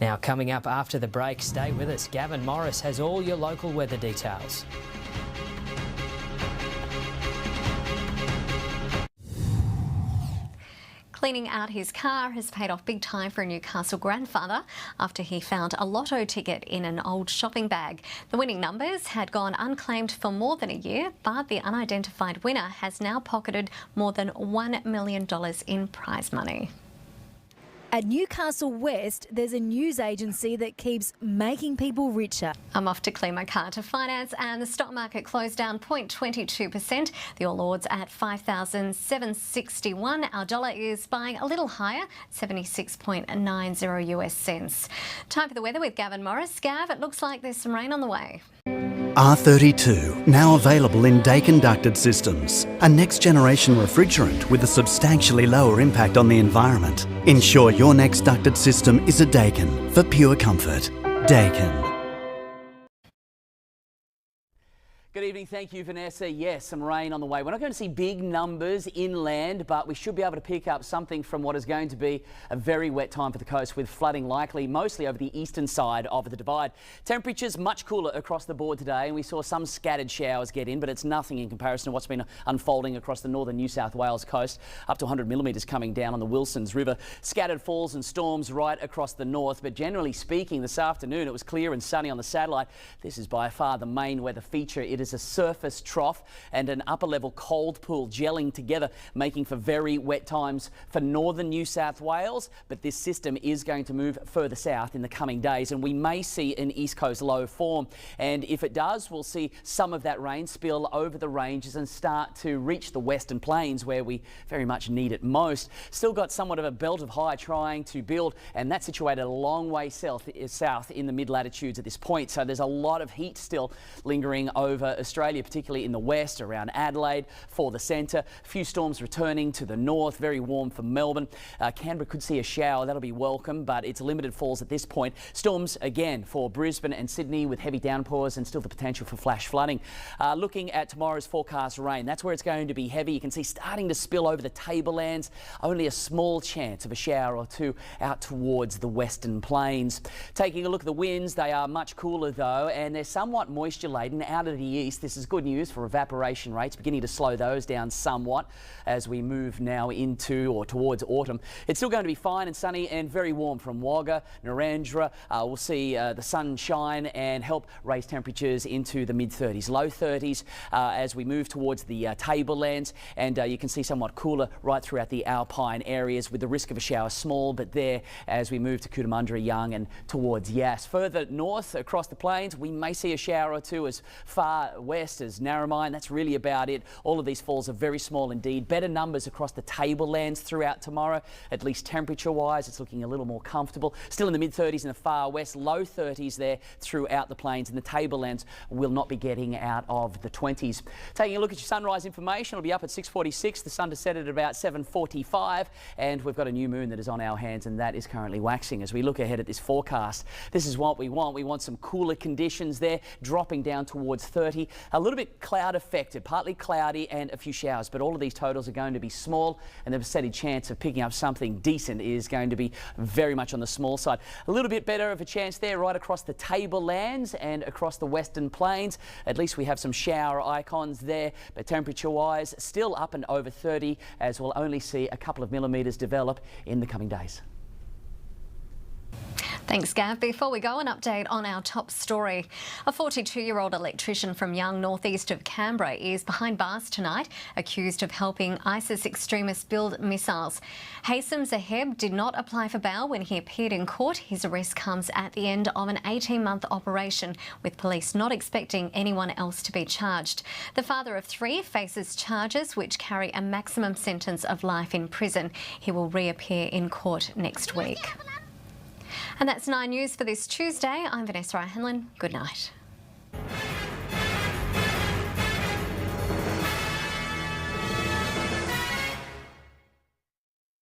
Now, coming up after the break, stay with us. Gavin Morris has all your local weather details. Cleaning out his car has paid off big time for a Newcastle grandfather after he found a lotto ticket in an old shopping bag. The winning numbers had gone unclaimed for more than a year, but the unidentified winner has now pocketed more than $1 million in prize money. At Newcastle West, there's a news agency that keeps making people richer. I'm off to clean my car to finance, and the stock market closed down 0.22%. The All Ords at 5,761. Our dollar is buying a little higher, 76.90 US cents. Time for the weather with Gavin Morris. Gav, it looks like there's some rain on the way. R32, now available in Dakin ducted systems. A next-generation refrigerant with a substantially lower impact on the environment. Ensure your next ducted system is a Dakin for pure comfort. Dakin. Good evening, thank you Vanessa. Yes, some rain on the way. We're not going to see big numbers inland, but we should be able to pick up something from what is going to be a very wet time for the coast, with flooding likely mostly over the eastern side of the divide. Temperatures much cooler across the board today, and we saw some scattered showers get in, but it's nothing in comparison to what's been unfolding across the northern New South Wales coast. Up to 100 millimetres coming down on the Wilsons River. Scattered falls and storms right across the north, but generally speaking this afternoon it was clear and sunny on the satellite. This is by far the main weather feature. It is a surface trough and an upper level cold pool gelling together, making for very wet times for northern New South Wales, but this system is going to move further south in the coming days, and we may see an east coast low form, and if it does, we'll see some of that rain spill over the ranges and start to reach the western plains where we very much need it most. Still got somewhat of a belt of high trying to build, and that's situated a long way south in the mid latitudes at this point, so there's a lot of heat still lingering over Australia, particularly in the west around Adelaide, for the centre. A few storms returning to the north, very warm for Melbourne. Canberra could see a shower, that'll be welcome, but it's limited falls at this point. Storms again for Brisbane and Sydney with heavy downpours and still the potential for flash flooding. Looking at tomorrow's forecast rain, that's where it's going to be heavy. You can see starting to spill over the tablelands, only a small chance of a shower or two out towards the western plains. Taking a look at the winds, they are much cooler though, and they're somewhat moisture laden out of the east. This is good news for evaporation rates, beginning to slow those down somewhat as we move now into or towards autumn. It's still going to be fine and sunny and very warm from Wagga, Narrandera. We'll see the sun shine and help raise temperatures into the mid-30s, low 30s as we move towards the tablelands, and you can see somewhat cooler right throughout the alpine areas with the risk of a shower small, but there as we move to Cootamundra, Young and towards Yass. Further north across the plains, we may see a shower or two as far west as Narromine. That's really about it. All of these falls are very small indeed. Better numbers across the tablelands throughout tomorrow, at least temperature wise. It's looking a little more comfortable. Still in the mid-30s in the far west, low 30s there throughout the plains, and the tablelands will not be getting out of the 20s. Taking a look at your sunrise information, it'll be up at 6:46. The sun to set at about 7:45, and we've got a new moon that is on our hands, and that is currently waxing. As we look ahead at this forecast, this is what we want. We want some cooler conditions there, dropping down towards 30. A little bit cloud affected, partly cloudy and a few showers, but all of these totals are going to be small, and the percentage chance of picking up something decent is going to be very much on the small side. A little bit better of a chance there right across the tablelands and across the western plains. At least we have some shower icons there, but temperature wise still up and over 30, as we'll only see a couple of millimetres develop in the coming days. Thanks, Gav. Before we go, an update on our top story. A 42-year-old electrician from Young, northeast of Canberra, is behind bars tonight, accused of helping ISIS extremists build missiles. Haitham Zaheb did not apply for bail when he appeared in court. His arrest comes at the end of an 18-month operation, with police not expecting anyone else to be charged. The father of 3 faces charges which carry a maximum sentence of life in prison. He will reappear in court next week. And that's 9 News for this Tuesday. I'm Vanessa. Good night.